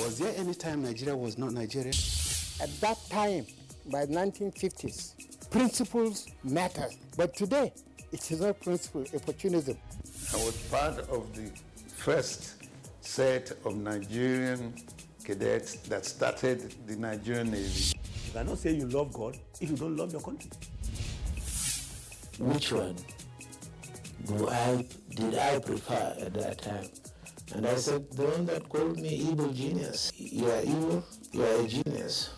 Was there any time Nigeria was not Nigeria? At that time, by the 1950s, principles mattered. But today, it is not principle, opportunism. I was part of the first set of Nigerian cadets that started the Nigerian Navy. You cannot say you love God if you don't love your country. Which one did I prefer at that time? And I said, the one that called me evil genius. You are evil, you are a genius.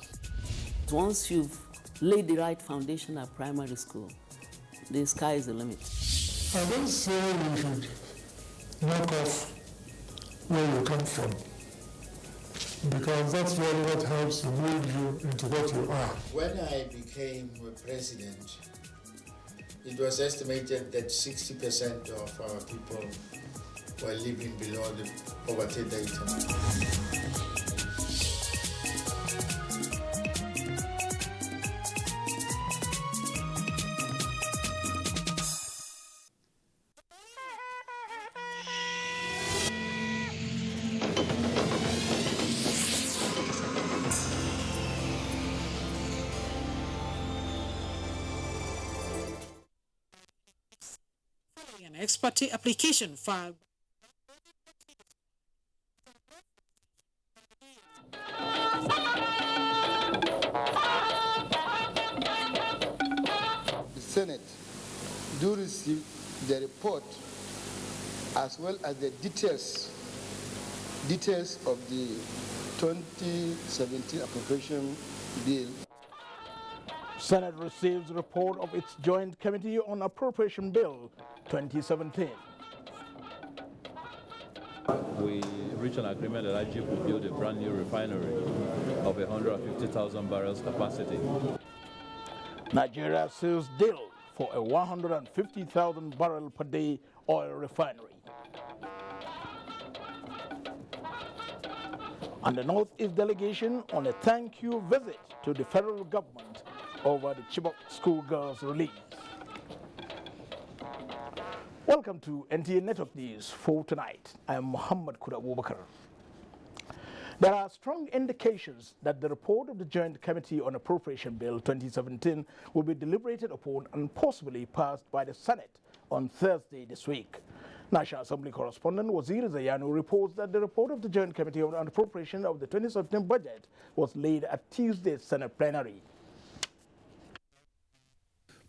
Once you've laid the right foundation at primary school, the sky is the limit. I don't say you should knock off where you come from, because that's really what helps to mold you into what you are. When I became president, it was estimated that 60% of our people were living below the poverty data. An ex parte application filed. The Senate do receive the report as well as the details of the 2017 appropriation bill. Senate receives a report of its Joint Committee on Appropriation Bill 2017. We reached an agreement that Egypt will build a brand new refinery of 150,000 barrels capacity. Nigeria seals deal for a 150,000 barrel per day oil refinery. And the Northeast delegation on a thank you visit to the federal government over the Chibok schoolgirls' release. Welcome to NTA Network News for tonight. I am Muhammad Kuda Abubakar. There are strong indications that the report of the Joint Committee on Appropriation Bill 2017 will be deliberated upon and possibly passed by the Senate on Thursday this week. National Assembly correspondent Wazir Zayanu reports that the report of the Joint Committee on Appropriation of the 2017 budget was laid at Tuesday's Senate plenary.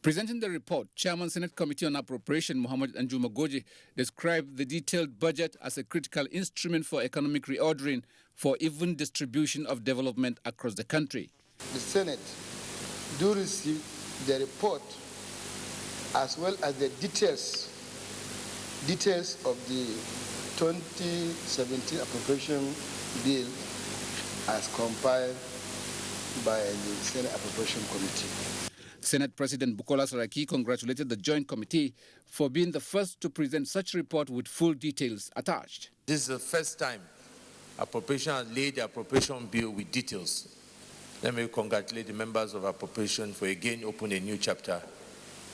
Presenting the report, Chairman Senate Committee on Appropriation Muhammad Anjumagoji described the detailed budget as a critical instrument for economic reordering for even distribution of development across the country. The Senate do receive the report as well as the details of the 2017 appropriation bill as compiled by the Senate Appropriation Committee. Senate President Bukola Saraki congratulated the Joint Committee for being the first to present such a report with full details attached. This is the first time Appropriation has laid the appropriation bill with details. Let me congratulate the members of Appropriation for again opening a new chapter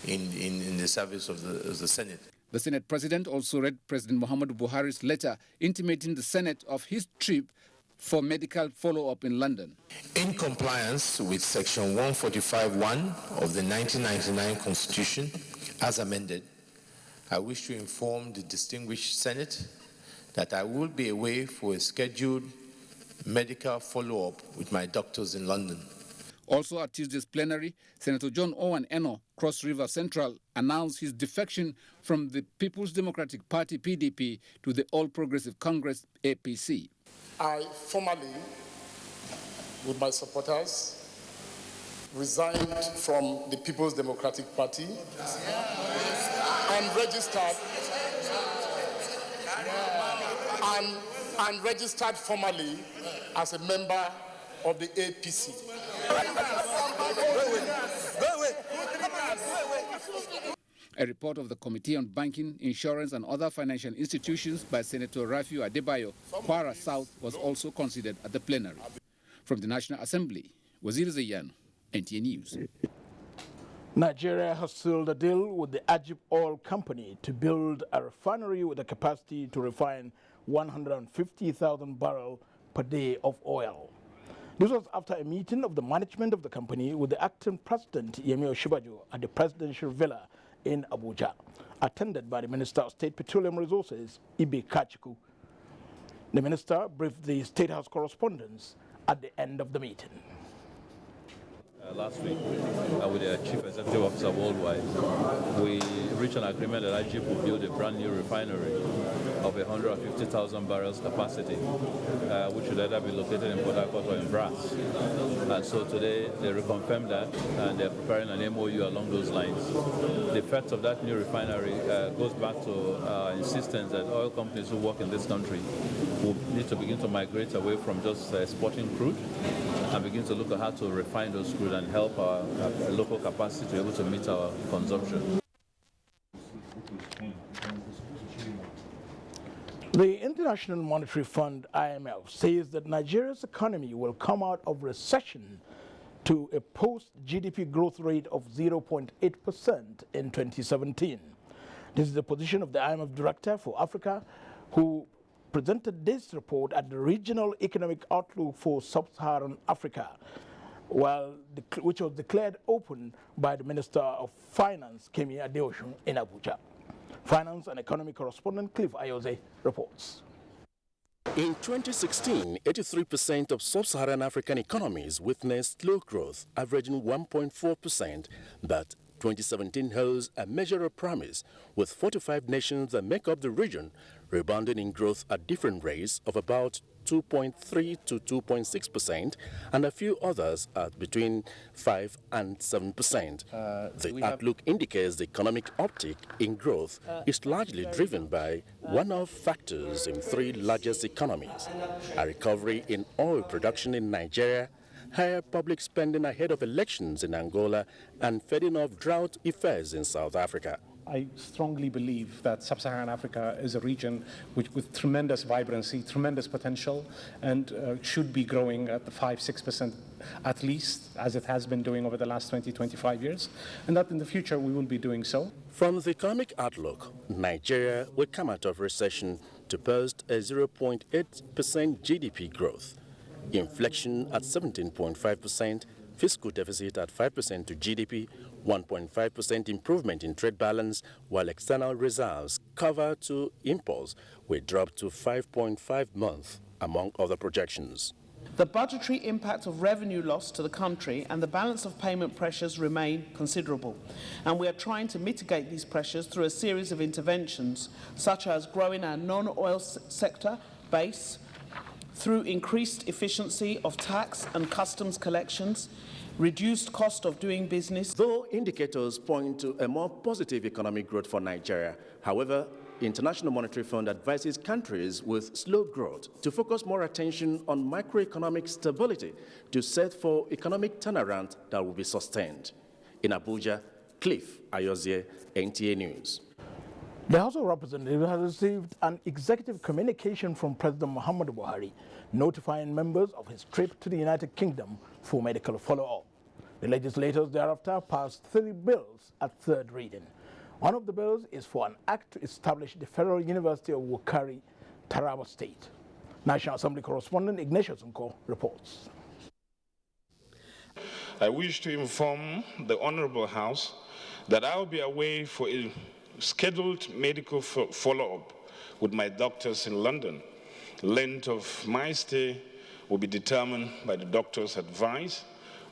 in the service of the Senate. The Senate President also read President Muhammadu Buhari's letter intimating the Senate of his trip for medical follow-up in London. In compliance with Section 145(1) of the 1999 Constitution, as amended, I wish to inform the distinguished Senate that I will be away for a scheduled medical follow-up with my doctors in London. Also at Tuesday's plenary, Senator John Owen Eno, Cross River Central, announced his defection from the People's Democratic Party, PDP, to the All Progressive Congress, APC. I formally, with my supporters, resigned from the People's Democratic Party and registered formally as a member of the APC. A report of the Committee on Banking, Insurance and Other Financial Institutions by Senator Rafiu Adebayo, Kwara South, was also considered at the plenary. From the National Assembly, Wazir Zayan, NTA News. Nigeria has sealed a deal with the Egypt Oil Company to build a refinery with a capacity to refine 150,000 barrels per day of oil. This was after a meeting of the management of the company with the acting president, Yemi Osinbajo, at the presidential villa in Abuja, attended by the Minister of State Petroleum Resources, Ibe Kachiku. The minister briefed the State House correspondents at the end of the meeting. Last week, with the Chief Executive Officer worldwide, we reached an agreement that Egypt will build a brand new refinery of 150,000 barrels capacity, which will either be located in Port Harcourt or in Brass. And so today they reconfirmed that, and they're preparing an MOU along those lines. The effect of that new refinery goes back to our insistence that oil companies who work in this country will need to begin to migrate away from just exporting crude and begin to look at how to refine those crude and help our local capacity to be able to meet our consumption. The International Monetary Fund, IMF, says that Nigeria's economy will come out of recession to a post-GDP growth rate of 0.8% in 2017. This is the position of the IMF Director for Africa, who presented this report at the Regional Economic Outlook for Sub-Saharan Africa, which was declared open by the Minister of Finance, Kemi Adeosun, in Abuja. Finance and economy correspondent Cliff Ayoze reports. In 2016, 83% of sub-Saharan African economies witnessed slow growth, averaging 1.4%, but 2017 holds a measure of promise, with 45 nations that make up the region rebounding in growth at different rates of about 2.3 to 2.6%, and a few others at between 5 and 7%. The outlook indicates the economic uptick in growth is largely driven by one-off factors in three largest economies: a recovery in oil production in Nigeria, higher public spending ahead of elections in Angola, and fading off drought effects in South Africa. I strongly believe that Sub-Saharan Africa is a region with tremendous vibrancy, tremendous potential, and should be growing at the 5-6% at least, as it has been doing over the last 20-25 years, and that in the future we will be doing so. From the economic outlook, Nigeria will come out of recession to post a 0.8% GDP growth, inflation at 17.5%, fiscal deficit at 5% to GDP, 1.5% improvement in trade balance, while external reserves covered to imports will drop to 5.5 months, among other projections. The budgetary impact of revenue loss to the country and the balance of payment pressures remain considerable, and we are trying to mitigate these pressures through a series of interventions, such as growing our non-oil sector base through increased efficiency of tax and customs collections, reduced cost of doing business. Though indicators point to a more positive economic growth for Nigeria, however, the International Monetary Fund advises countries with slow growth to focus more attention on macroeconomic stability to set for economic turnaround that will be sustained. In Abuja, Cliff Ayozie, NTA News. The House of Representatives has received an executive communication from President Muhammadu Buhari notifying members of his trip to the United Kingdom for medical follow-up. The legislators thereafter passed 3 bills at third reading. One of the bills is for an act to establish the Federal University of Wukari, Taraba State. National Assembly correspondent Ignatius Nko reports. I wish to inform the Honorable House that I will be away for a scheduled medical follow-up with my doctors in London. The length of my stay will be determined by the doctor's advice.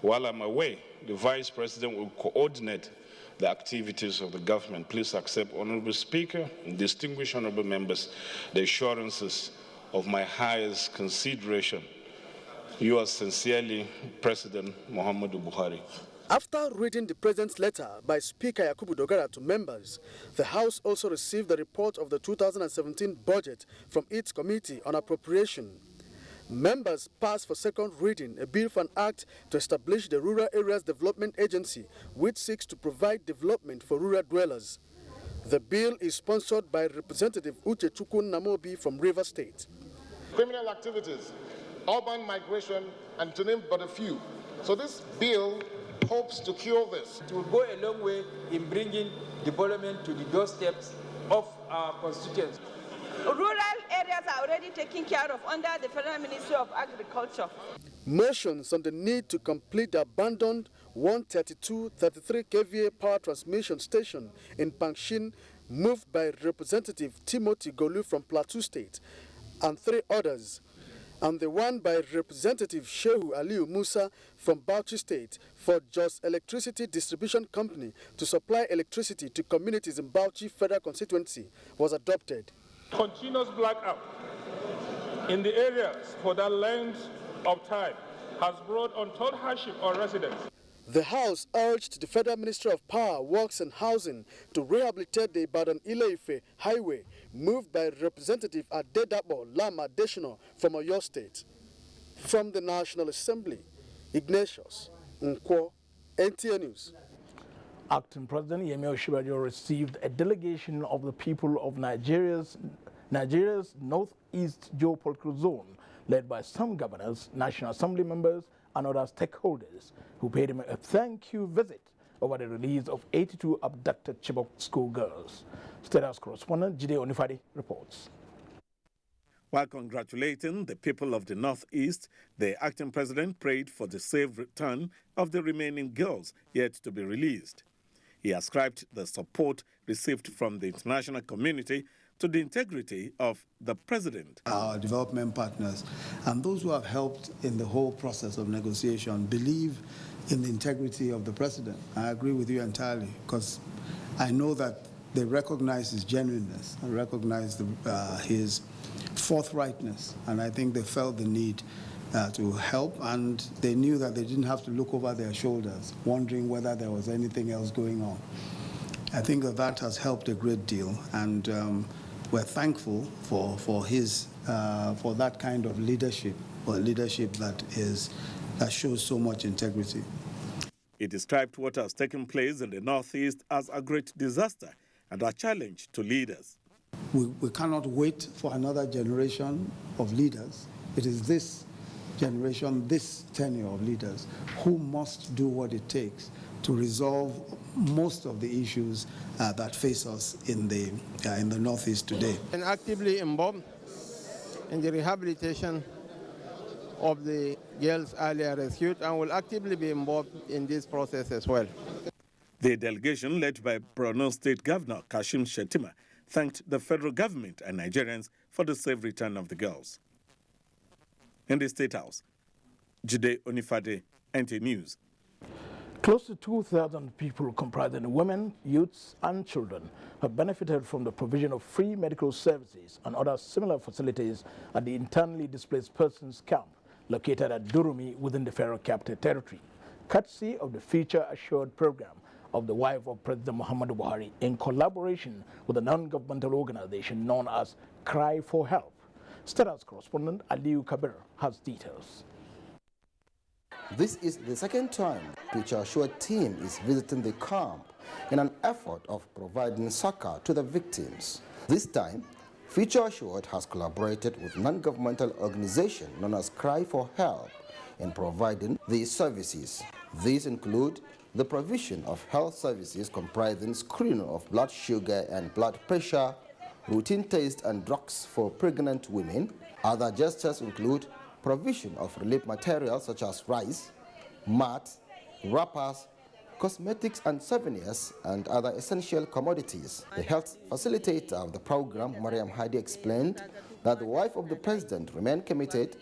While I'm away, the Vice President will coordinate the activities of the government. Please accept, Honorable Speaker and distinguished honorable members, the assurances of my highest consideration. Yours sincerely, President Muhammadu Buhari. After reading the President's letter by Speaker Yakubu Dogara to members, the House also received the report of the 2017 budget from its Committee on Appropriation. Members passed for second reading a bill for an act to establish the Rural Areas Development Agency, which seeks to provide development for rural dwellers. The bill is sponsored by Representative Uche Chukwu Namobi from Rivers State. Criminal activities, urban migration, and to name but a few. So this bill hopes to cure this. It will go a long way in bringing development to the doorsteps of our constituents. Rural area areas are already taken care of under the Federal Ministry of Agriculture. Motions on the need to complete the abandoned 132-33 kVA power transmission station in Pangshin, moved by Representative Timothy Golu from Plateau State, and 3 others, and the one by Representative Shehu Aliu Musa from Bauchi State for Jos Electricity Distribution Company to supply electricity to communities in Bauchi Federal Constituency was adopted. Continuous blackout in the areas for that length of time has brought untold hardship on residents. The House urged the Federal Ministry of Power, Works and Housing to rehabilitate the Ibadan-Ile-Ife highway, moved by Representative Adedapo Lama Adeshino from Oyo State. From the National Assembly, Ignatius Nkwo, NTA News. Acting President Yemi Osinbajo received a delegation of the people of Nigeria's Northeast Geopolitical Zone, led by some governors, National Assembly members, and other stakeholders, who paid him a thank you visit over the release of 82 abducted Chibok schoolgirls. State House correspondent Jide Onifade reports. While congratulating the people of the Northeast, the acting president prayed for the safe return of the remaining girls yet to be released. He ascribed the support received from the international community to the integrity of the president. Our development partners and those who have helped in the whole process of negotiation believe in the integrity of the president. I agree with you entirely, because I know that they recognize his genuineness and recognize his forthrightness, and I think they felt the need to help, and they knew that they didn't have to look over their shoulders wondering whether there was anything else going on. I think that has helped a great deal, and we're thankful for that kind of leadership, or leadership that shows so much integrity. He described what has taken place in the Northeast as a great disaster and a challenge to leaders. We cannot wait for another generation of leaders. It is this generation, this tenure of leaders, who must do what it takes to resolve most of the issues that face us in the Northeast today. And actively involved in the rehabilitation of the girls earlier rescued, and will actively be involved in this process as well. The delegation, led by Borno State Governor Kashim Shettima, thanked the federal government and Nigerians for the safe return of the girls. In the State House, Jide Onifade, NTA News. Close to 2,000 people comprising women, youths, and children have benefited from the provision of free medical services and other similar facilities at the internally displaced persons camp located at Durumi within the Federal Capital Territory, courtesy of the Future Assured program of the wife of President Muhammadu Buhari in collaboration with a non-governmental organization known as Cry for Help. State House correspondent Aliu Kabir has details. This is the second time Future Assured team is visiting the camp in an effort of providing succor to the victims. This time, Future Assured has collaborated with non-governmental organization known as Cry for Help in providing these services. These include the provision of health services comprising screening of blood sugar and blood pressure, routine tests and drugs for pregnant women. Other gestures include provision of relief materials such as rice, mats, wrappers, cosmetics and souvenirs, and other essential commodities. The health facilitator of the program, Mariam Hadi, explained that the wife of the president remained committed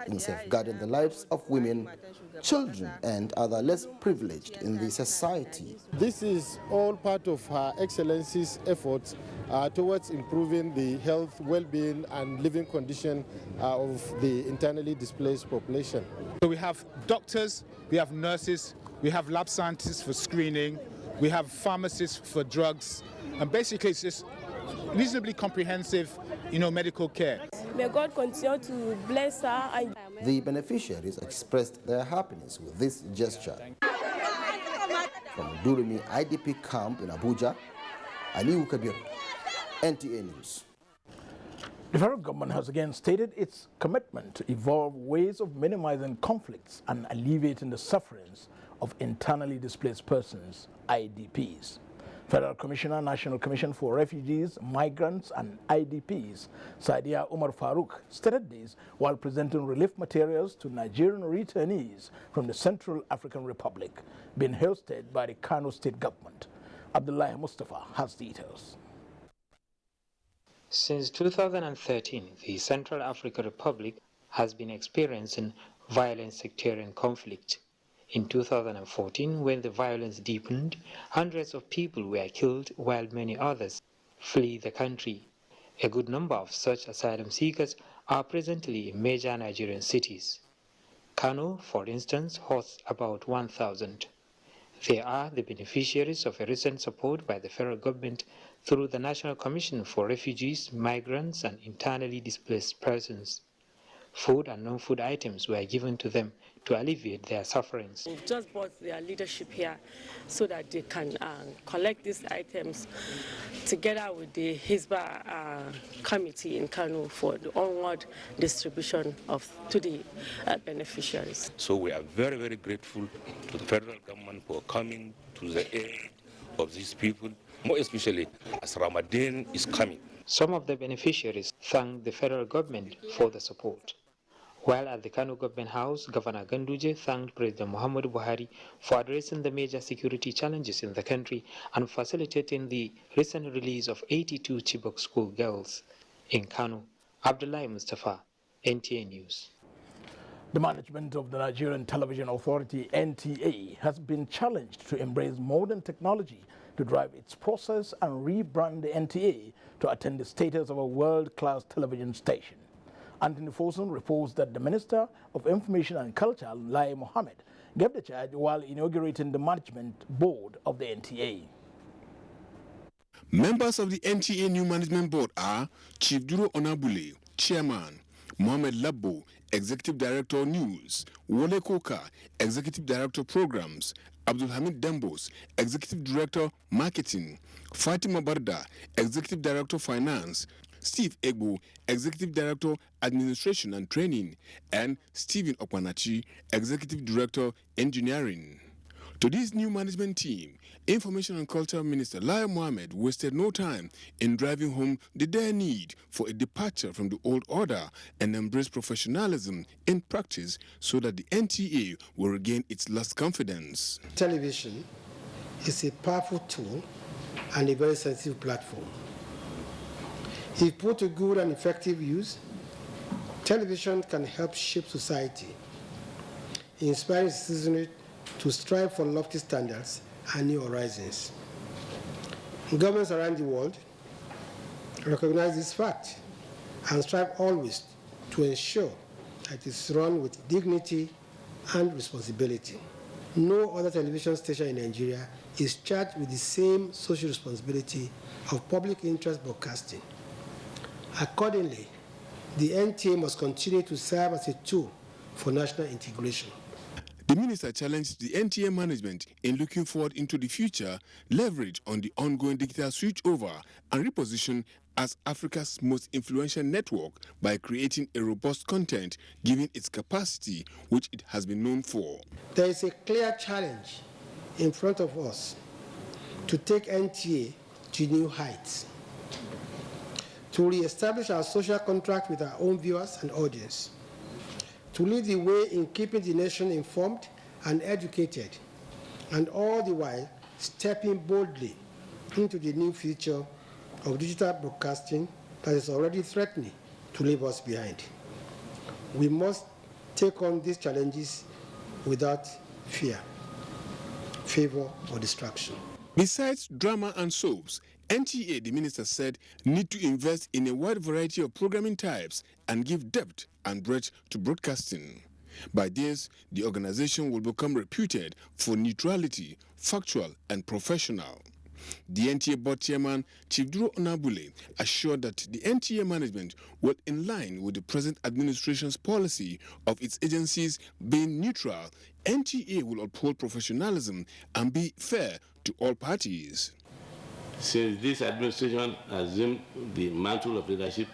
in safeguarding the lives of women, children, and other less privileged in the society. This is all part of Her Excellency's efforts towards improving the health, well-being, and living condition of the internally displaced population. So we have doctors, we have nurses, we have lab scientists for screening, we have pharmacists for drugs, and basically it's just reasonably comprehensive, medical care. May God continue to bless her. And the beneficiaries expressed their happiness with this gesture. From Durumi IDP camp in Abuja, Aliu Kabir, NTA News. The federal government has again stated its commitment to evolve ways of minimizing conflicts and alleviating the sufferings of internally displaced persons, IDPs. Federal Commissioner, National Commission for Refugees, Migrants and IDPs, Saidia Umar Farouk, stated this while presenting relief materials to Nigerian returnees from the Central African Republic, being hosted by the Kano State Government. Abdullahi Mustafa has details. Since 2013, the Central African Republic has been experiencing violent sectarian conflict. In 2014, when the violence deepened, hundreds of people were killed while many others flee the country. A good number of such asylum seekers are presently in major Nigerian cities. Kano, for instance, hosts about 1,000. They are the beneficiaries of a recent support by the federal government through the National Commission for Refugees, Migrants and Internally Displaced Persons. Food and non-food items were given to them to alleviate their sufferings. We've just brought their leadership here so that they can collect these items together with the Hisba committee in Kano for the onward distribution to the beneficiaries. So we are very, very grateful to the federal government for coming to the aid of these people, more especially as Ramadan is coming. Some of the beneficiaries thanked the federal government for the support. While at the Kano Government House, Governor Ganduje thanked President Muhammadu Buhari for addressing the major security challenges in the country and facilitating the recent release of 82 Chibok school girls. In Kano, Abdullahi Mustafa, NTA News. The management of the Nigerian Television Authority, NTA, has been challenged to embrace modern technology to drive its process and rebrand the NTA to attain the status of a world-class television station. Anthony Fosun reports that the Minister of Information and Culture, Lai Mohammed, gave the charge while inaugurating the management board of the NTA. Members of the NTA new management board are Chief Duro Onabule, Chairman, Mohamed Labbo, Executive Director News, Wole Koka, Executive Director Programs, Abdul Hamid Dembos, Executive Director Marketing, Fatima Barda, Executive Director Finance, Steve Egbo, Executive Director Administration and Training, and Stephen Okwanachi, Executive Director Engineering. To this new management team, Information and Culture Minister Lai Mohammed wasted no time in driving home the dire need for a departure from the old order and embrace professionalism in practice so that the NTA will regain its lost confidence. Television is a powerful tool and a very sensitive platform. If put to good and effective use, television can help shape society, inspiring citizens to strive for lofty standards and new horizons. Governments around the world recognize this fact and strive always to ensure that it is run with dignity and responsibility. No other television station in Nigeria is charged with the same social responsibility of public interest broadcasting. Accordingly, the NTA must continue to serve as a tool for national integration. The minister challenged the NTA management in looking forward into the future, leverage on the ongoing digital switchover and reposition as Africa's most influential network by creating a robust content given its capacity, which it has been known for. There is a clear challenge in front of us to take NTA to new heights, to re-establish our social contract with our own viewers and audience, to lead the way in keeping the nation informed and educated, and all the while stepping boldly into the new future of digital broadcasting that is already threatening to leave us behind. We must take on these challenges without fear, favor, or distraction. Besides drama and soaps, NTA, the minister said, need to invest in a wide variety of programming types and give depth and breadth to broadcasting. By this, the organization will become reputed for neutrality, factual and professional. The NTA board chairman, Chief Duro Onabule, assured that the NTA management will in line with the present administration's policy of its agencies being neutral. NTA will uphold professionalism and be fair to all parties. Since this administration assumed the mantle of leadership,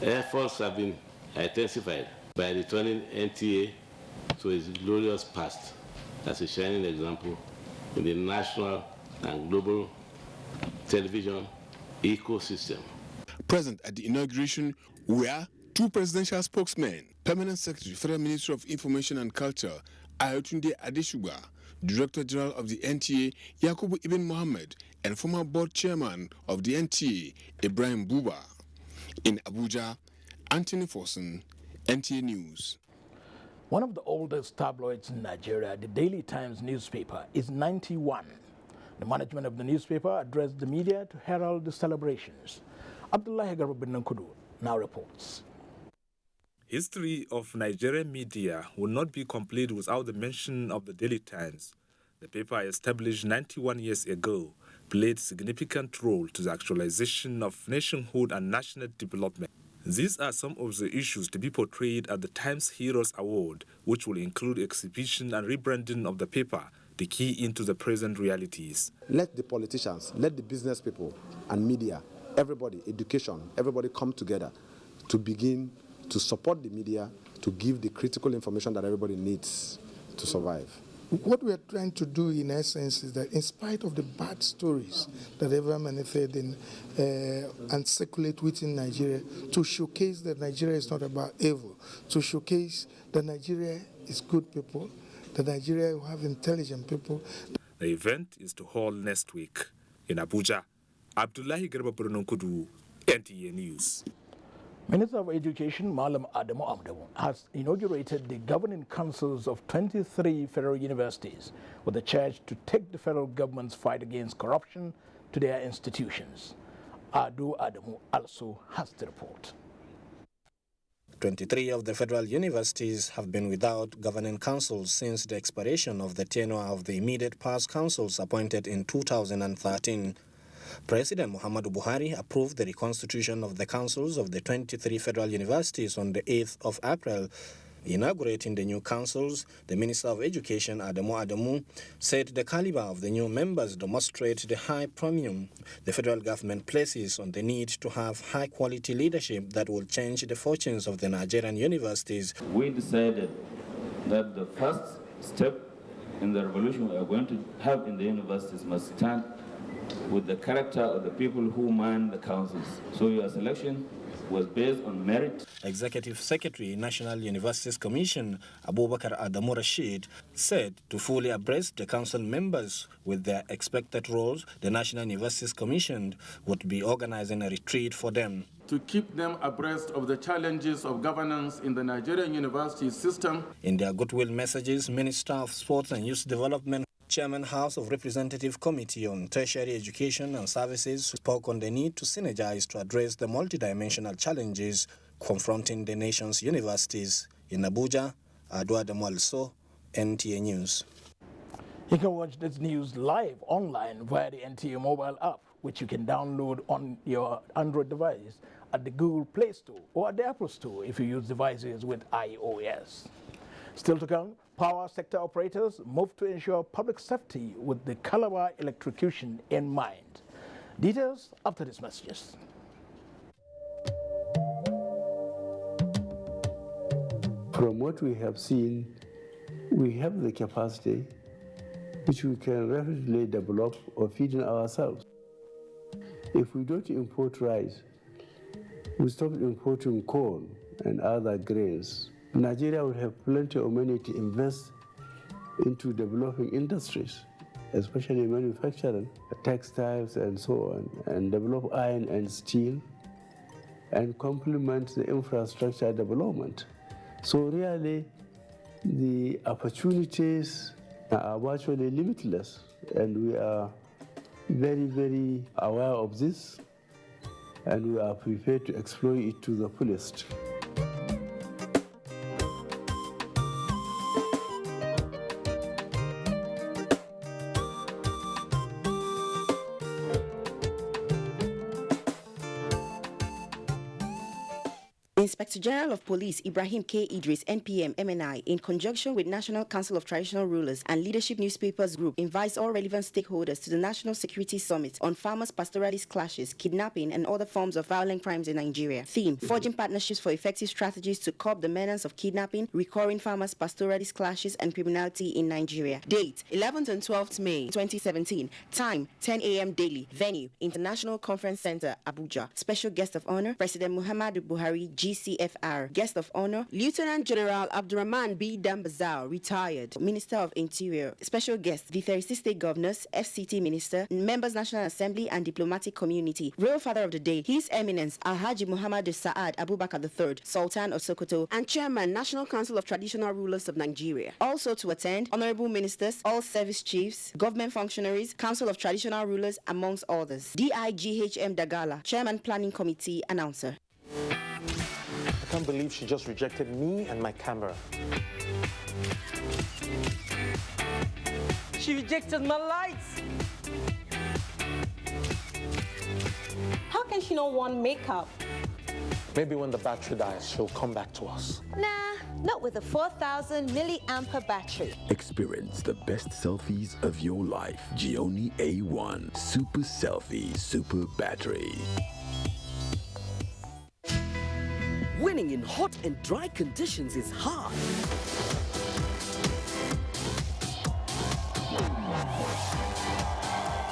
efforts have been intensified by returning NTA to its glorious past as a shining example in the national and global television ecosystem. Present at the inauguration were two presidential spokesmen, Permanent Secretary, Federal Ministry of Information and Culture, Ayotunde Adeshuga, Director General of the NTA, Yakubu Ibn Mohammed, and former board chairman of the NTA, Ibrahim Buba. In Abuja, Anthony Forson, NTA News. One of the oldest tabloids in Nigeria, the Daily Times newspaper, is 91. The management of the newspaper addressed the media to herald the celebrations. Abdullahi Garba bin Nkudu now reports. History of Nigerian media will not be complete without the mention of the Daily Times. The paper, established 91 years ago, played a significant role to the actualization of nationhood and national development. These are some of the issues to be portrayed at the Times Heroes Award, which will include exhibition and rebranding of the paper, the key into the present realities. Let the politicians, let the business people and media, everybody, education, everybody come together to begin to support the media, to give the critical information that everybody needs to survive. What we are trying to do, in essence, is that in spite of the bad stories that ever manifest and circulate within Nigeria, to showcase that Nigeria is not about evil, to showcase that Nigeria is good people, that Nigeria will have intelligent people. The event is to hold next week in Abuja. Abdullahi Garba Nkudu, NTA News. Minister of Education Malam Adamu Amdew has inaugurated the governing councils of 23 federal universities with a charge to take the federal government's fight against corruption to their institutions. Adu Adamu also has the report. 23 of the federal universities have been without governing councils since the expiration of the tenure of the immediate past councils appointed in 2013. President Muhammadu Buhari approved the reconstitution of the councils of the 23 federal universities on the 8th of April. Inaugurating the new councils, the Minister of Education, Adamu, said the caliber of the new members demonstrate the high premium the federal government places on the need to have high-quality leadership that will change the fortunes of the Nigerian universities. We decided that the first step in the revolution we are going to have in the universities must start with the character of the people who man the councils. So your selection was based on merit. Executive Secretary, National Universities Commission, Abubakar Adamu Rashid, said to fully abreast the council members with their expected roles, the National Universities Commission would be organizing a retreat for them. To keep them abreast of the challenges of governance in the Nigerian university system. In their goodwill messages, Minister of Sports and Youth Development, Chairman House of Representative Committee on Tertiary Education and Services spoke on the need to synergize to address the multidimensional challenges confronting the nation's universities. In Abuja, Adu Adamu also, NTA News. You can watch this news live online via the NTA mobile app, which you can download on your Android device at the Google Play Store or at the Apple Store if you use devices with iOS. Still to come, power sector operators move to ensure public safety with the Calabar electrocution in mind. Details after these messages. From what we have seen, we have the capacity which we can rapidly develop or feed in ourselves. If we don't import rice, we stop importing corn and other grains, Nigeria will have plenty of money to invest into developing industries, especially manufacturing, textiles and so on, and develop iron and steel, and complement the infrastructure development. So really, the opportunities are virtually limitless, and we are very, very aware of this, and we are prepared to exploit it to the fullest. Inspector General of Police Ibrahim K. Idris, NPM, MNI, in conjunction with National Council of Traditional Rulers and Leadership Newspapers Group, invites all relevant stakeholders to the National Security Summit on Farmers' Pastoralist Clashes, Kidnapping, and other forms of violent crimes in Nigeria. Theme: Forging partnerships for effective strategies to curb the menace of kidnapping, recurring farmers' pastoralist clashes, and criminality in Nigeria. Date: 11th and 12th May 2017. Time: 10 a.m. daily. Venue: International Conference Center, Abuja. Special guest of honor: President Muhammadu Buhari, GCFR. Guest of honor: Lieutenant General Abdurrahman B. Dambazao, retired, Minister of Interior. Special guests: the 36 state governors, FCT Minister, members National Assembly, and diplomatic community. Royal Father of the Day: His Eminence Alhaji Muhammad Sa'ad Abubakar III, Sultan of Sokoto, and Chairman, National Council of Traditional Rulers of Nigeria. Also to attend, honorable ministers, all service chiefs, government functionaries, Council of Traditional Rulers, amongst others. DIGHM Dagala, Chairman Planning Committee, announcer. I can't believe she just rejected me and my camera. She rejected my lights. How can she not want makeup? Maybe when the battery dies, she'll come back to us. Nah, not with a 4,000 milliampere battery. Experience the best selfies of your life. Gioni A1 Super Selfie Super Battery. Winning in hot and dry conditions is hard.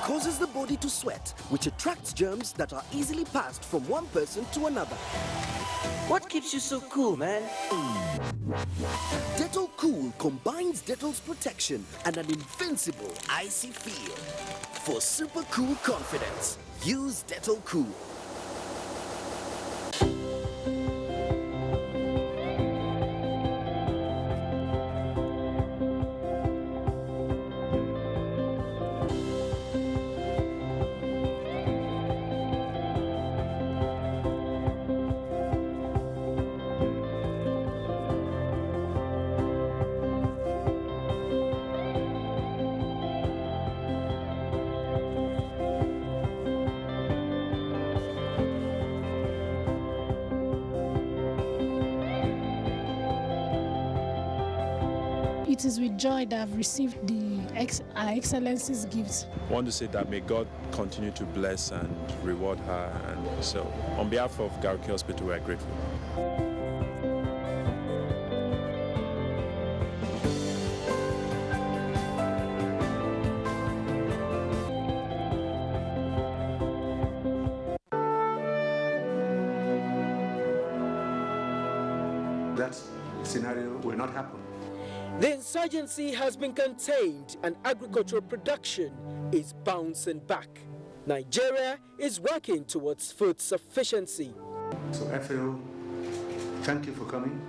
Causes the body to sweat, which attracts germs that are easily passed from one person to another. What keeps you so cool, man? Dettol Cool combines Dettol's protection and an invincible icy feel. For super cool confidence, use Dettol Cool. It is with joy that I've received Our Excellency's gifts. I want to say that may God continue to bless and reward her. And so, on behalf of Garki Hospital, we are grateful. That scenario will not happen. The insurgency has been contained and agricultural production is bouncing back. Nigeria is working towards food sufficiency. So FAO, thank you for coming.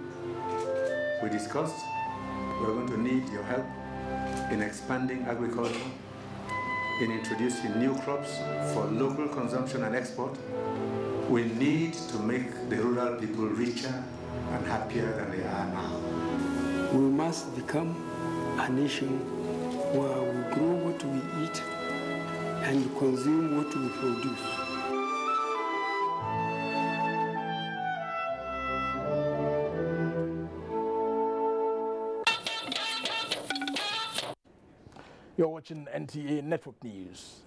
We discussed we're going to need your help in expanding agriculture, in introducing new crops for local consumption and export. We need to make the rural people richer and happier than they are now. We must become a nation where we grow what we eat and consume what we produce. You're watching NTA Network News.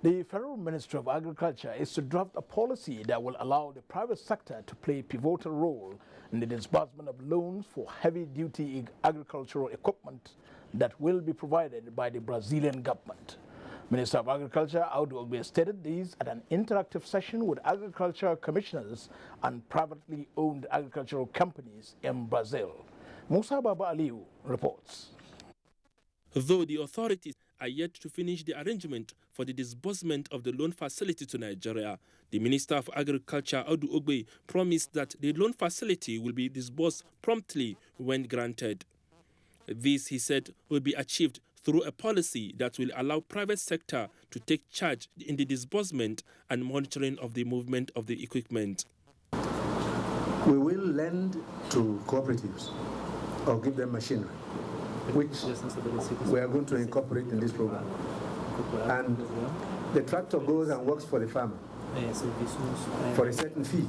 The Federal Ministry of Agriculture is to draft a policy that will allow the private sector to play a pivotal role in the disbursement of loans for heavy-duty agricultural equipment that will be provided by the Brazilian government. Minister of Agriculture Audu Ogbe stated this at an interactive session with agricultural commissioners and privately owned agricultural companies in Brazil. Musa Baba Aliu reports. Though the authorities are yet to finish the arrangement for the disbursement of the loan facility to Nigeria, the Minister of Agriculture, Audu Ogbe, promised that the loan facility will be disbursed promptly when granted. This, he said, will be achieved through a policy that will allow private sector to take charge in the disbursement and monitoring of the movement of the equipment. We will lend to cooperatives or give them machinery, which we are going to incorporate in this program. And the tractor goes and works for the farmer for a certain fee.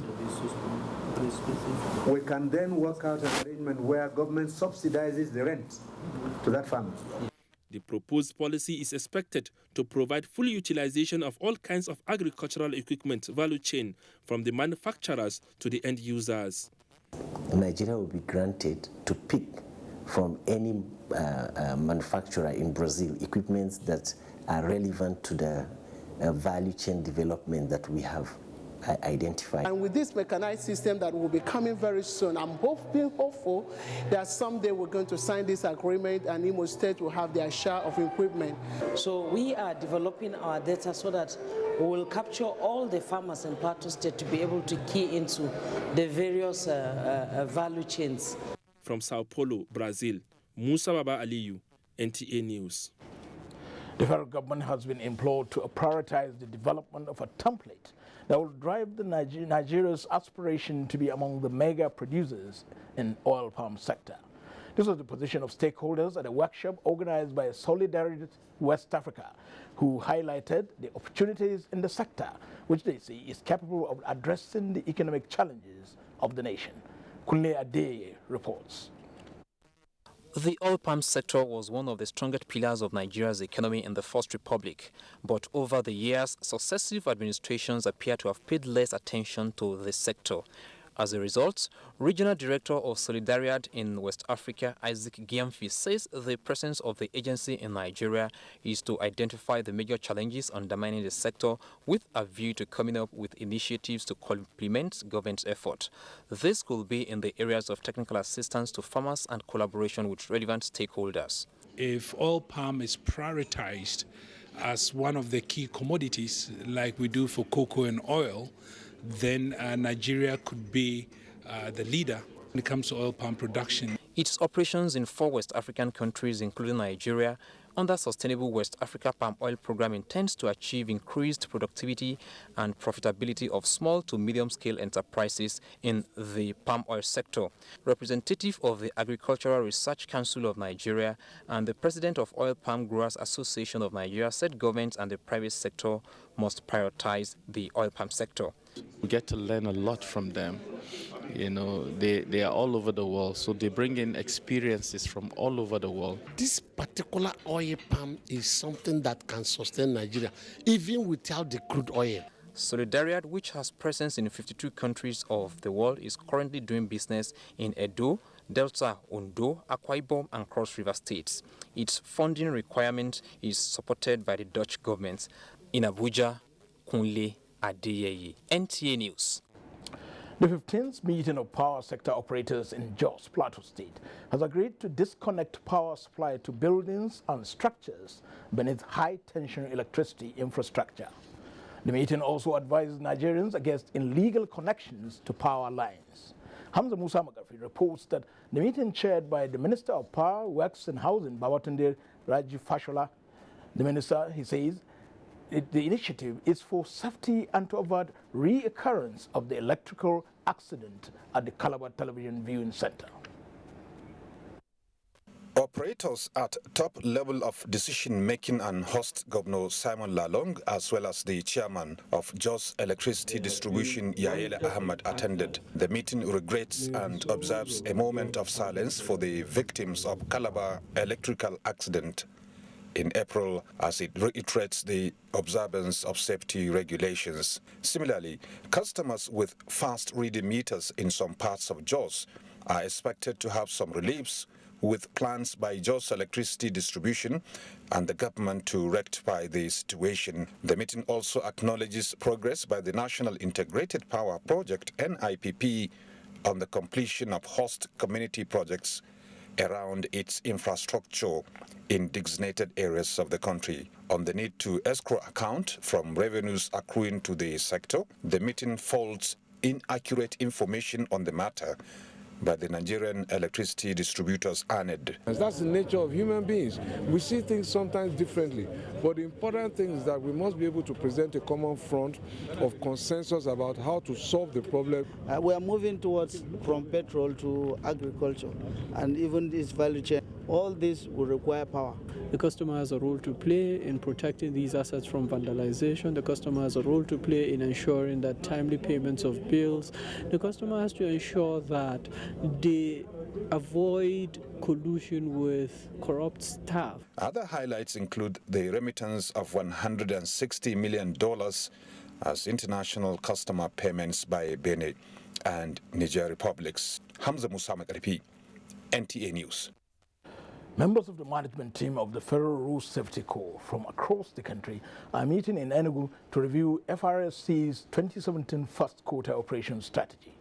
we can then work out an arrangement where government subsidizes the rent to that family. The proposed policy is expected to provide full utilization of all kinds of agricultural equipment value chain, from the manufacturers to the end users. Nigeria will be granted to pick from any manufacturer in Brazil equipments that are relevant to the value chain development that we have identified. And with this mechanized system that will be coming very soon, I'm hopeful that someday we're going to sign this agreement and Imo State will have their share of equipment. So we are developing our data so that we will capture all the farmers in Plateau State to be able to key into the various value chains. From Sao Paulo, Brazil, Musa Baba Aliyu, NTA News. The federal government has been implored to prioritize the development of a template that will drive the Nigeria's aspiration to be among the mega producers in oil palm sector. This was the position of stakeholders at a workshop organized by Solidarity West Africa, who highlighted the opportunities in the sector, which they see is capable of addressing the economic challenges of the nation. Kunle Adeye reports. The oil palm sector was one of the strongest pillars of Nigeria's economy in the First Republic, but over the years, successive administrations appear to have paid less attention to the sector. As a result, Regional Director of Solidarity in West Africa, Isaac Giamfi, says the presence of the agency in Nigeria is to identify the major challenges undermining the sector with a view to coming up with initiatives to complement government's effort. This could be in the areas of technical assistance to farmers and collaboration with relevant stakeholders. If oil palm is prioritized as one of the key commodities, like we do for cocoa and oil, then Nigeria could be the leader when it comes to oil palm production. Its operations in 4 West African countries, including Nigeria, under Sustainable West Africa Palm Oil Program intends to achieve increased productivity and profitability of small to medium-scale enterprises in the palm oil sector. Representative of the Agricultural Research Council of Nigeria and the president of Oil Palm Growers Association of Nigeria said government and the private sector must prioritize the oil palm sector. We get to learn a lot from them. You know, they are all over the world, so they bring in experiences from all over the world. This particular oil palm is something that can sustain Nigeria, even without the crude oil. Solidarity, which has presence in 52 countries of the world, is currently doing business in Edo, Delta, Ondo, Akwa Ibom, and Cross River states. Its funding requirement is supported by the Dutch government. In Abuja, Kunle Adeyeye, NTA News. The 15th meeting of power sector operators in Jos, Plateau State, has agreed to disconnect power supply to buildings and structures beneath high-tension electricity infrastructure. The meeting also advised Nigerians against illegal connections to power lines. Hamza Musa Magafi reports that the meeting chaired by the Minister of Power, Works and Housing, Babatunde Raji Fashola, the minister, he says, the initiative is for safety and to avoid reoccurrence of the electrical accident at the Calabar Television Viewing Center. Operators at top level of decision-making and host Governor Simon Lalong, as well as the chairman of Jos Electricity Distribution, Yael Ahmad, attended. The meeting regrets and observes a moment of silence for the victims of Calabar electrical accident in April, as it reiterates the observance of safety regulations. Similarly, customers with fast reading meters in some parts of Jos are expected to have some reliefs, with plans by Jos Electricity Distribution and the government to rectify the situation. The meeting also acknowledges progress by the National Integrated Power Project, NIPP, on the completion of host community projects around its infrastructure in designated areas of the country. On the need to escrow account from revenues accruing to the sector, the meeting folds inaccurate information on the matter by the Nigerian Electricity Distributors, ANED. That's the nature of human beings. We see things sometimes differently, but the important thing is that we must be able to present a common front of consensus about how to solve the problem. We are moving towards from petrol to agriculture and even this value chain. all this will require power. The customer has a role to play in protecting these assets from vandalization. The customer has a role to play in ensuring that timely payments of bills. The customer has to ensure that they avoid collusion with corrupt staff. Other highlights include the remittance of $160 million as international customer payments by Benin and Niger republics. Hamza Musa Makaripi, NTA News. Members of the management team of the Federal Road Safety Corps from across the country are meeting in Enugu to review FRSC's 2017 first quarter operations strategy.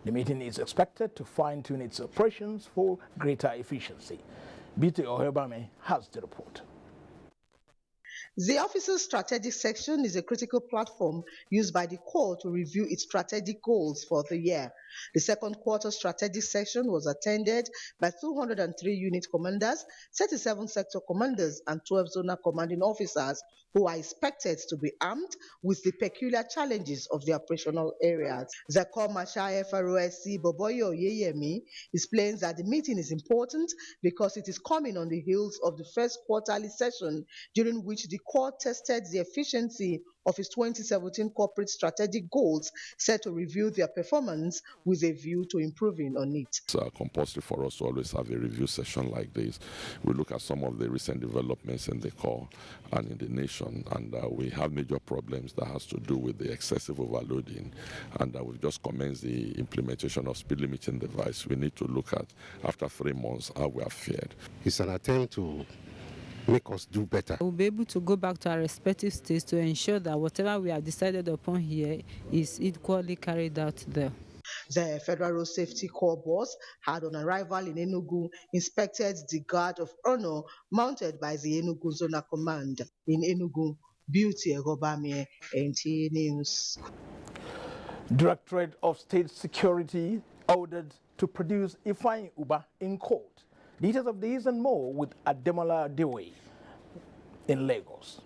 The meeting is expected to fine-tune its operations for greater efficiency. BT Ohebame has the report. The officer's strategic section is a critical platform used by the Corps to review its strategic goals for the year. The second quarter strategic section was attended by 203 unit commanders, 37 sector commanders, and 12 zonal commanding officers who are expected to be armed with the peculiar challenges of the operational areas. The Corps Marshal FROSC Boboyo Yeyemi explains that the meeting is important because it is coming on the heels of the first quarterly session during which the Corps tested the efficiency of its 2017 corporate strategic goals, set to review their performance with a view to improving on it. It's compulsory for us to always have a review session like this. We look at some of the recent developments in the Corps and in the nation, and we have major problems that has to do with the excessive overloading, and we've just commenced the implementation of speed limiting device. We need to look at, after 3 months, how we have fared. It's an attempt to make us do better. We'll be able to go back to our respective states to ensure that whatever we have decided upon here is equally carried out there. The Federal Road Safety Corps boss had on arrival in Enugu inspected the guard of honor mounted by the Enugu Zonal Command. In Enugu, Beauty Egobamie, NTA News. Directorate of State Security ordered to produce Ifeanyi Ubah in court. Details of these and more with Ademola Dewe in Lagos.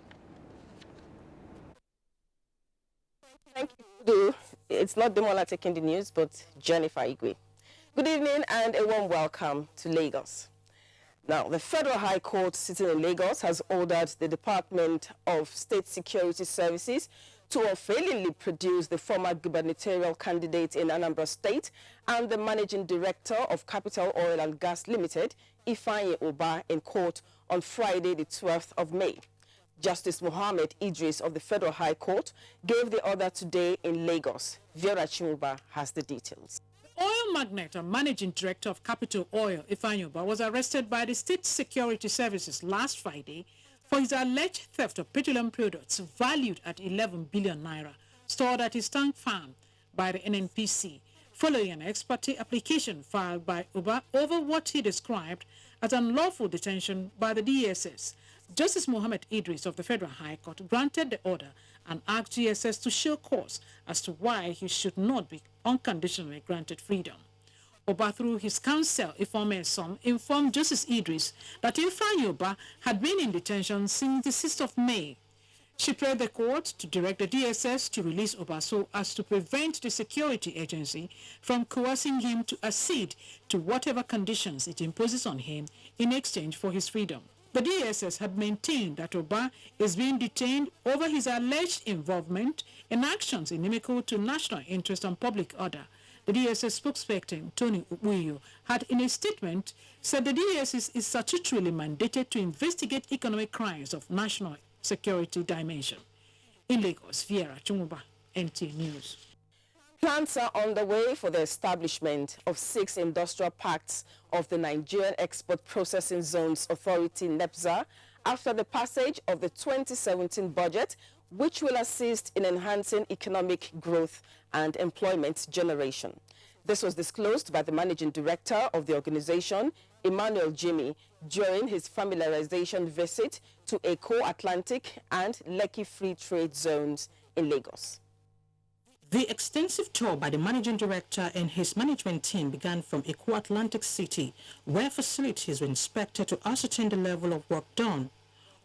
Thank you. It's not Demola taking the news, but Jennifer Igwe. Good evening and a warm welcome to Lagos. Now, the Federal High Court sitting in Lagos has ordered the Department of State Security Services to unfailingly produce the former gubernatorial candidate in Anambra State and the managing director of Capital Oil and Gas Limited, Ifeanyi Ubah, in court on Friday, the 12th of May. Justice Mohammed Idris of the Federal High Court gave the order today in Lagos. Vera Chimuba has the details. The oil magnate and managing director of Capital Oil, Ifeanyi Ubah, was arrested by the State Security Services last Friday for his alleged theft of petroleum products valued at 11 billion naira stored at his tank farm by the NNPC, following an ex parte application filed by Ubah over what he described as unlawful detention by the DSS. Justice Mohammed Idris of the Federal High Court granted the order and asked DSS to show cause as to why he should not be unconditionally granted freedom. Ubah, through his counsel, Ifeanyi Som, informed Justice Idris that Ifeanyi Ubah had been in detention since the 6th of May. She prayed the court to direct the DSS to release Ubah so as to prevent the security agency from coercing him to accede to whatever conditions it imposes on him in exchange for his freedom. The DSS had maintained that Ubah is being detained over his alleged involvement in actions inimical to national interest and public order. The DSS spokesperson, Tony Uyo, had in a statement said the DSS is statutorily mandated to investigate economic crimes of national security dimension. In Lagos, Viera Chumuba, NT News. Plans are on the way for the establishment of 6 industrial parks of the Nigerian Export Processing Zones Authority, NEPZA, after the passage of the 2017 budget, which will assist in enhancing economic growth and employment generation. This was disclosed by the managing director of the organization, Emmanuel Jimmy, during his familiarization visit to Eko Atlantic and Lekki Free Trade Zones in Lagos. The extensive tour by the managing director and his management team began from Eko Atlantic City, where facilities were inspected to ascertain the level of work done.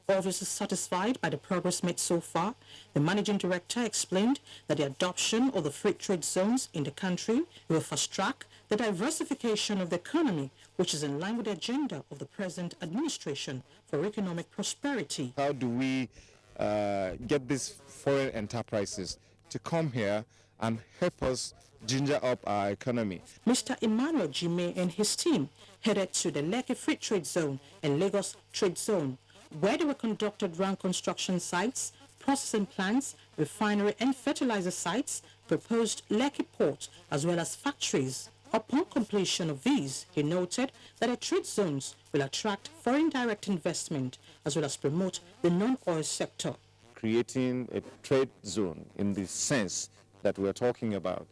Officers satisfied by the progress made so far, the managing director explained that the adoption of the free trade zones in the country will fast-track the diversification of the economy, which is in line with the agenda of the present administration for economic prosperity. How do we get these foreign enterprises to come here and help us ginger up our economy? Mr. Emmanuel Jime and his team headed to the Lekki Free Trade Zone and Lagos Trade Zone, where they were conducted around construction sites, processing plants, refinery and fertilizer sites, proposed Lekki port, as well as factories. Upon completion of these, he noted that the trade zones will attract foreign direct investment as well as promote the non-oil sector. Creating a trade zone in the sense that we're talking about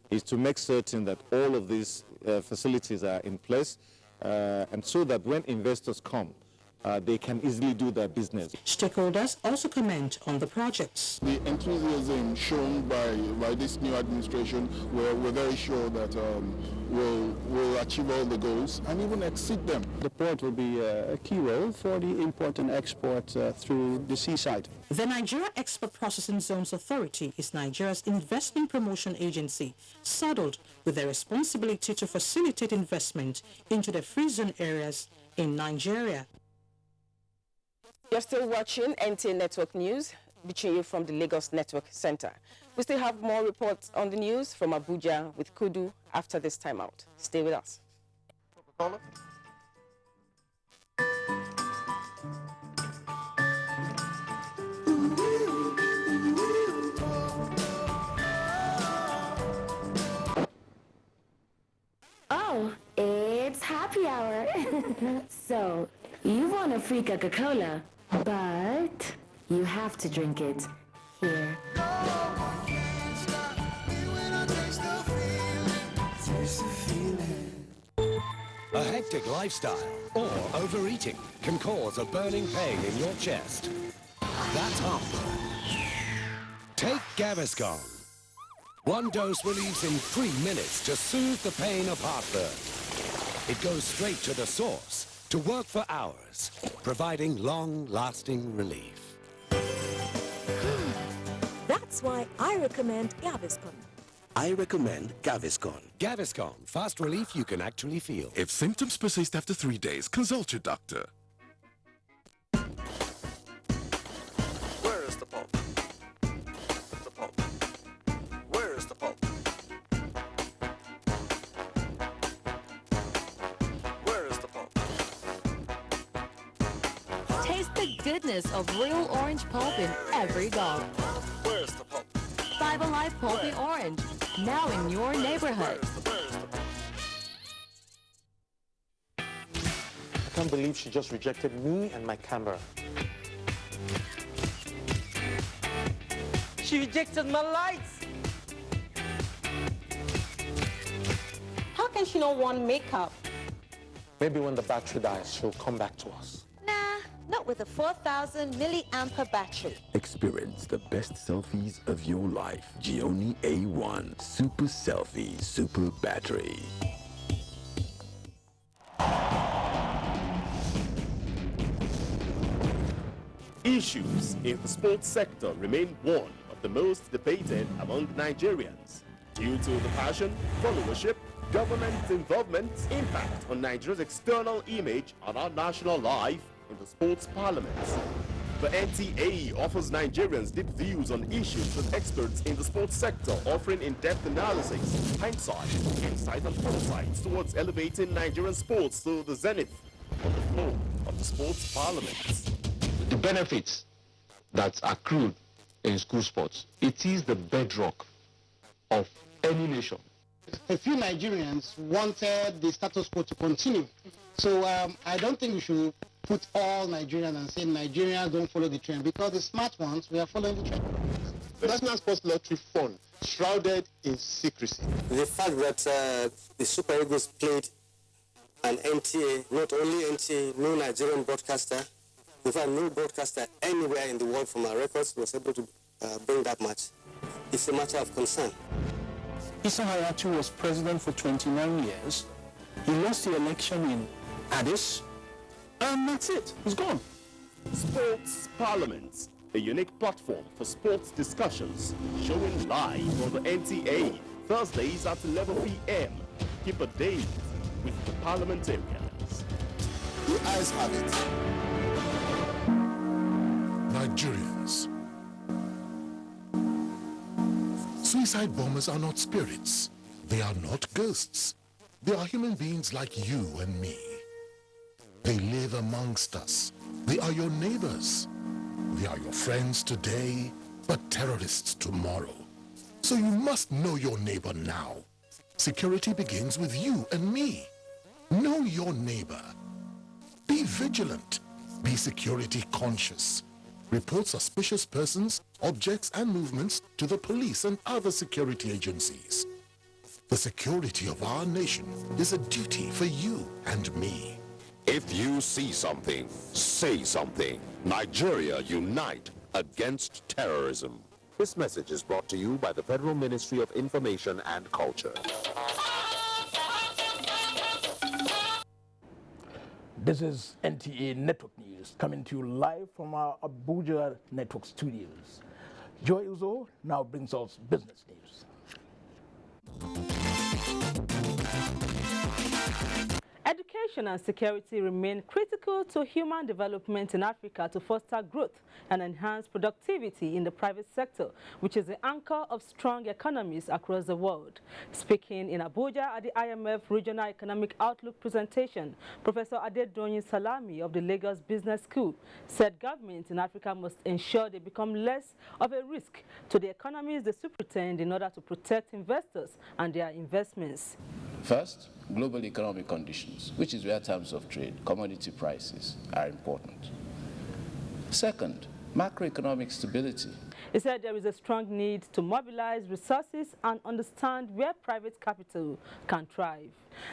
is to make certain that all of these facilities are in place, and so that when investors come, they can easily do their business. Stakeholders also comment on the projects. The enthusiasm shown by this new administration, we're very sure that we'll achieve all the goals and even exceed them. The port will be a key role for the import and export through the seaside. The Nigeria Export Processing Zones Authority is Nigeria's investment promotion agency, saddled with the responsibility to facilitate investment into the free zone areas in Nigeria. You're still watching NTA Network News, reaching you from the Lagos Network Center. We still have more reports on the news from Abuja with Kudu after this time out. Stay with us. Oh, it's happy hour. So, you want a free Coca-Cola, but you have to drink it here. A hectic lifestyle or overeating can cause a burning pain in your chest. That's heartburn. Take Gaviscon. One dose relieves in 3 minutes to soothe the pain of heartburn. It goes straight to the source to work for hours, providing long-lasting relief. That's why I recommend Gaviscon. I recommend Gaviscon. Gaviscon, fast relief you can actually feel. If symptoms persist after 3 days, consult your doctor. Where is the pulp? The pulp. Where is the pulp? Where is the pulp? Taste the goodness of real orange pulp in every gulp. Where is the pulp? 5 Alive Pulpy Orange, now in your neighborhood. I can't believe she just rejected me and my camera. She rejected my lights. How can she not want makeup? Maybe when the battery dies, she'll come back to us. Nah, not with a 4,000 milliampere battery. Experience the best selfies of your life. Gioni A1 Super Selfie Super Battery. Issues in the sports sector remain one of the most debated among Nigerians due to the passion, followership, government involvement, impact on Nigeria's external image and our national life in the sports parliament. The NTA offers Nigerians deep views on issues with experts in the sports sector, offering in-depth analysis, hindsight, insight and foresight towards elevating Nigerian sports to the zenith on the floor of the sports parliament. The benefits that accrued in school sports, it is the bedrock of any nation. A few Nigerians wanted the status quo to continue. So I don't think we should put all Nigerians and say Nigerians don't follow the trend, because the smart ones, we are following the trend. The National Sports Lottery Fund, shrouded in secrecy. The fact that the Super Eagles played an NTA, not only NTA, no Nigerian broadcaster, in fact no broadcaster anywhere in the world from our records was able to bring that match. It's a matter of concern. Issa Hayatu was president for 29 years. He lost the election in Addis, and that's it. He's gone. Sports Parliament, a unique platform for sports discussions, showing live on the NTA, Thursdays at 11 p.m. keep a date with the parliamentarians. The eyes have it. Nigerians. Suicide bombers are not spirits. They are not ghosts. They are human beings like you and me. They live amongst us. They are your neighbors. They are your friends today, but terrorists tomorrow. So you must know your neighbor now. Security begins with you and me. Know your neighbor. Be vigilant. Be security conscious. Report suspicious persons, objects, and movements to the police and other security agencies. The security of our nation is a duty for you and me. If you see something, say something. Nigeria, unite against terrorism. This message is brought to you by the Federal Ministry of Information and Culture. This is NTA Network News coming to you live from our Abuja Network studios. Joy Uzo now brings us business news. Education and security remain critical to human development in Africa to foster growth and enhance productivity in the private sector, which is the anchor of strong economies across the world. Speaking in Abuja at the IMF Regional Economic Outlook presentation, Professor Adedoyin Salami of the Lagos Business School said governments in Africa must ensure they become less of a risk to the economies they superintend in order to protect investors and their investments. First, global economic conditions, which is where terms of trade, commodity prices are important. Second, macroeconomic stability. He said there is a strong need to mobilize resources and understand where private capital can thrive.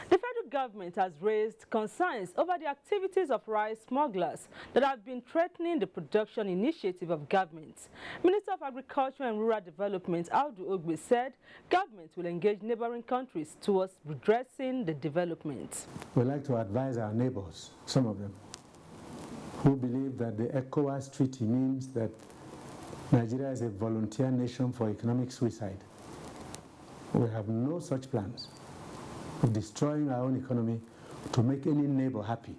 The federal government has raised concerns over the activities of rice smugglers that have been threatening the production initiative of government. Minister of Agriculture and Rural Development, Audu Ogbe, said government will engage neighboring countries towards redressing the development. We like to advise our neighbors, some of them, who believe that the ECOWAS treaty means that Nigeria is a volunteer nation for economic suicide. We have no such plans of destroying our own economy to make any neighbor happy.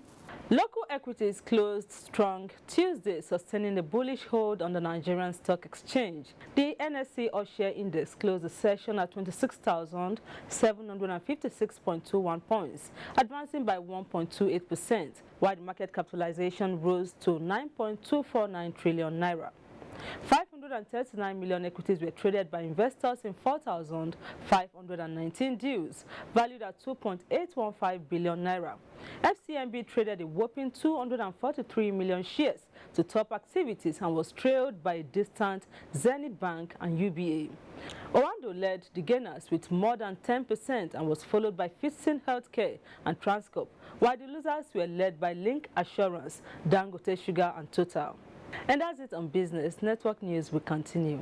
Local equities closed strong Tuesday, sustaining the bullish hold on the Nigerian Stock Exchange. The NSE All-Share Index closed the session at 26,756.21 points, advancing by 1.28%, while the market capitalization rose to 9.249 trillion naira. 539 million equities were traded by investors in 4,519 deals, valued at 2.815 billion naira. FCMB traded a whopping 243 million shares to top activities and was trailed by a distant Zenith Bank and UBA. Orlando led the gainers with more than 10% and was followed by Fitson Healthcare and Transcorp, while the losers were led by Link Assurance, Dangote Sugar and Total. And that's it on Business Network News. We continue.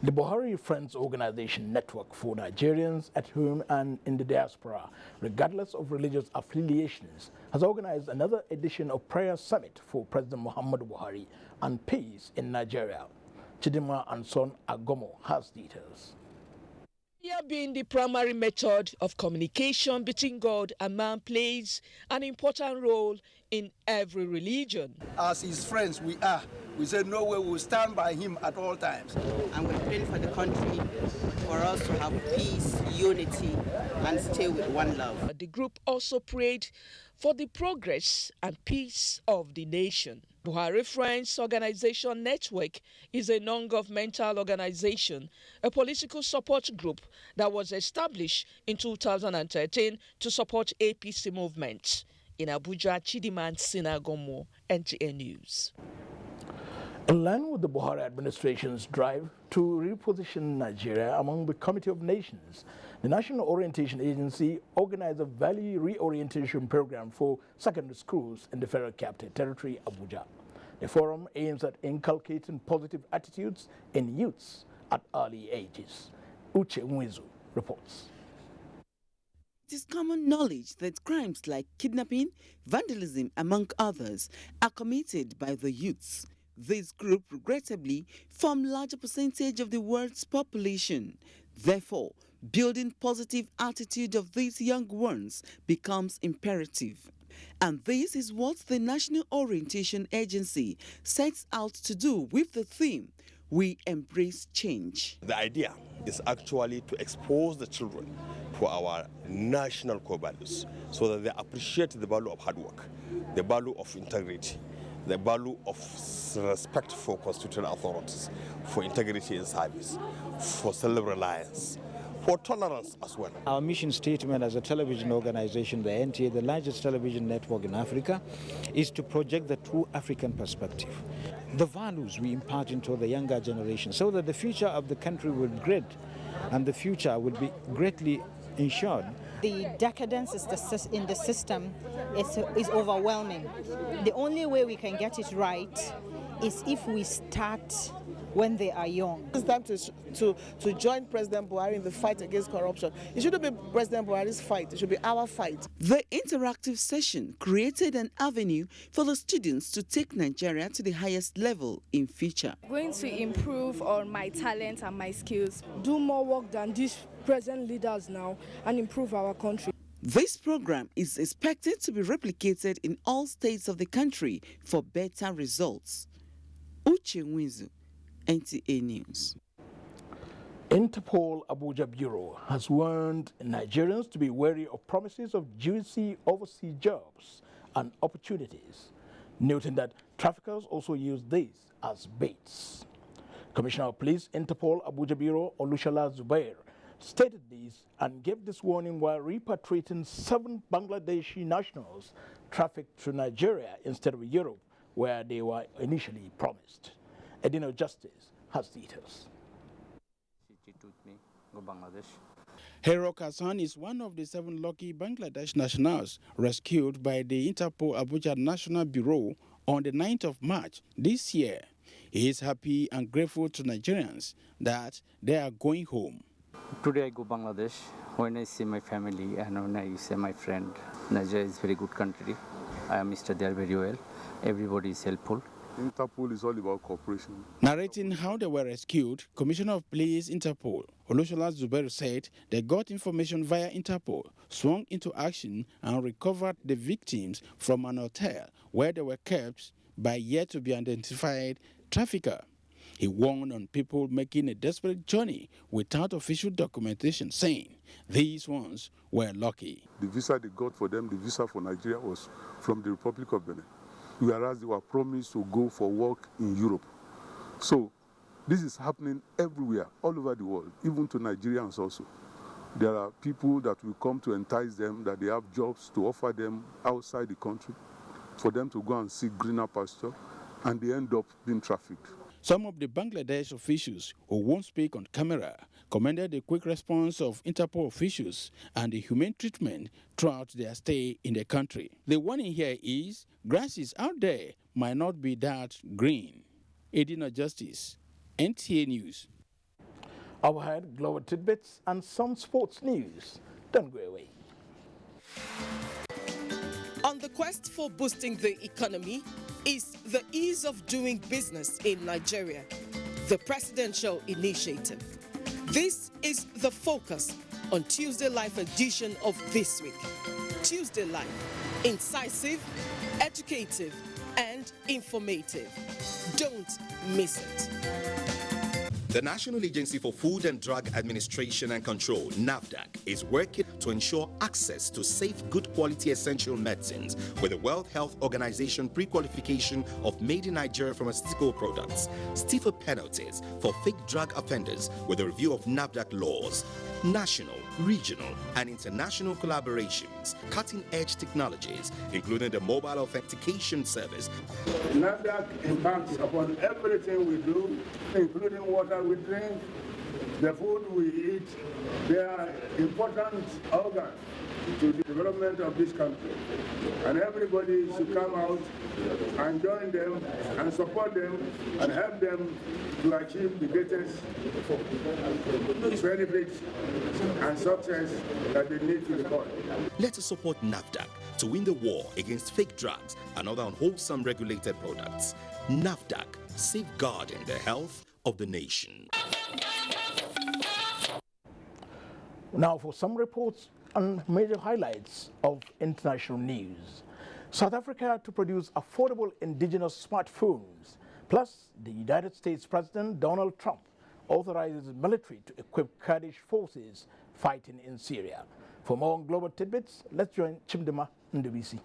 The Buhari Friends Organization Network for Nigerians at home and in the diaspora, regardless of religious affiliations, has organized another edition of Prayer Summit for President Muhammadu Buhari and peace in Nigeria. Chidima and Son Agomo has details. Prayer being the primary method of communication between God and man plays an important role in every religion. As his friends we are, we said no way, we'll stand by him at all times. And we're praying for the country, for us to have peace, unity, and stay with one love. The group also prayed for the progress and peace of the nation. Buhari Friends Organization Network is a non-governmental organization, a political support group that was established in 2013 to support APC movements. In Abuja, Chidiman Sinagomo, NTA News. In line with the Buhari administration's drive to reposition Nigeria among the Committee of Nations, the National Orientation Agency organized a value reorientation program for secondary schools in the Federal Capital Territory, Abuja. The forum aims at inculcating positive attitudes in youths at early ages. Uche Nwezu reports. It is common knowledge that crimes like kidnapping, vandalism, among others, are committed by the youths. This group regrettably form larger percentage of the world's population. Therefore, building positive attitude of these young ones becomes imperative. And this is what the National Orientation Agency sets out to do with the theme, We Embrace Change. The idea is actually to expose the children to our national core values so that they appreciate the value of hard work, the value of integrity, the value of respect for constitutional authorities, for integrity in service, for self-reliance, for tolerance as well. Our mission statement as a television organization, the NTA, the largest television network in Africa, is to project the true African perspective. The values we impart into the younger generation so that the future of the country will be great and the future will be greatly ensured. The decadence in the system is overwhelming. The only way we can get it right is if we start when they are young. It's time to join President Buhari in the fight against corruption. It shouldn't be President Buhari's fight, it should be our fight. The interactive session created an avenue for the students to take Nigeria to the highest level in future. I'm going to improve on my talent and my skills, do more work than these present leaders now, and improve our country. This program is expected to be replicated in all states of the country for better results. Uche Nwizu, NTA News. Interpol Abuja Bureau has warned Nigerians to be wary of promises of juicy overseas jobs and opportunities, noting that traffickers also use these as baits. Commissioner of Police Interpol Abuja Bureau Olushola Zubair stated this and gave this warning while repatriating 7 Bangladeshi nationals trafficked to Nigeria instead of Europe, where they were initially promised. Edino Justice has details. Herok Hassan is one of the 7 lucky Bangladesh nationals rescued by the Interpol Abuja National Bureau on the 9th of March this year. He is happy and grateful to Nigerians that they are going home. Today I go Bangladesh. When I see my family and when I see my friend, Nigeria is a very good country. I am Mr. there very well. Everybody is helpful. Interpol is all about cooperation. Narrating how they were rescued, Commissioner of Police Interpol Olushola Zubair said they got information via Interpol, swung into action and recovered the victims from an hotel where they were kept by yet-to-be-identified trafficker. He warned on people making a desperate journey without official documentation, saying these ones were lucky. The visa they got for them, the visa for Nigeria, was from the Republic of Benin, whereas they were promised to go for work in Europe. So this is happening everywhere, all over the world, even to Nigerians also. There are people that will come to entice them, that they have jobs to offer them outside the country, for them to go and seek greener pasture, and they end up being trafficked. Some of the Bangladesh officials who won't speak on camera commended the quick response of Interpol officials and the humane treatment throughout their stay in the country. The warning here is grasses out there might not be that green. Edina Justice, NTA News. Our head, global tidbits and some sports news. Don't go away. On the quest for boosting the economy is the ease of doing business in Nigeria, the presidential initiative. This is the focus on Tuesday Live edition of This Week. Tuesday Live, incisive, educative, and informative. Don't miss it. The National Agency for Food and Drug Administration and Control, NAFDAC, is working to ensure access to safe, good quality essential medicines with the World Health Organization pre-qualification of made in Nigeria pharmaceutical products, stiffer penalties for fake drug offenders with a review of NAFDAC laws, national, regional, and international collaborations, cutting-edge technologies, including the mobile authentication service. NAFDAC impacts upon everything we do, including water we drink, the food we eat. They are important organs to the development of this country. And everybody should come out and join them and support them and help them to achieve the greatest benefits and success that they need to record. Let us support NAFDAC to win the war against fake drugs and other unwholesome regulated products. NAFDAC, safeguarding the health of the nation. Now for some reports and major highlights of international news. South Africa to produce affordable indigenous smartphones. Plus, the United States President Donald Trump authorizes the military to equip Kurdish forces fighting in Syria. For more on global tidbits, let's join Chimdema Ndubisi.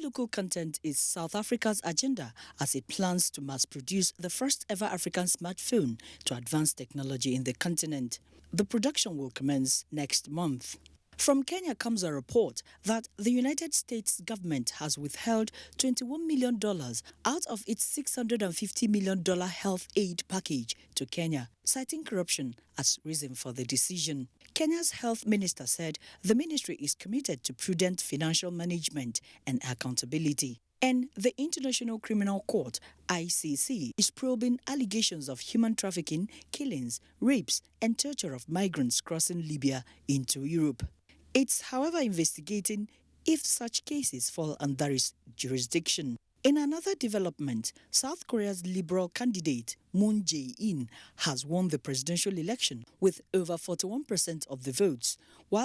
Local content is South Africa's agenda as it plans to mass-produce the first ever African smartphone to advance technology in the continent. The production will commence next month. From Kenya comes a report that the United States government has withheld $21 million out of its $650 million health aid package to Kenya, citing corruption as reason for the decision. Kenya's health minister said the ministry is committed to prudent financial management and accountability. And the International Criminal Court, ICC, is probing allegations of human trafficking, killings, rapes, and torture of migrants crossing Libya into Europe. It's, however, investigating if such cases fall under its jurisdiction. In another development, South Korea's liberal candidate, Moon Jae-in, has won the presidential election with over 41% of the votes, while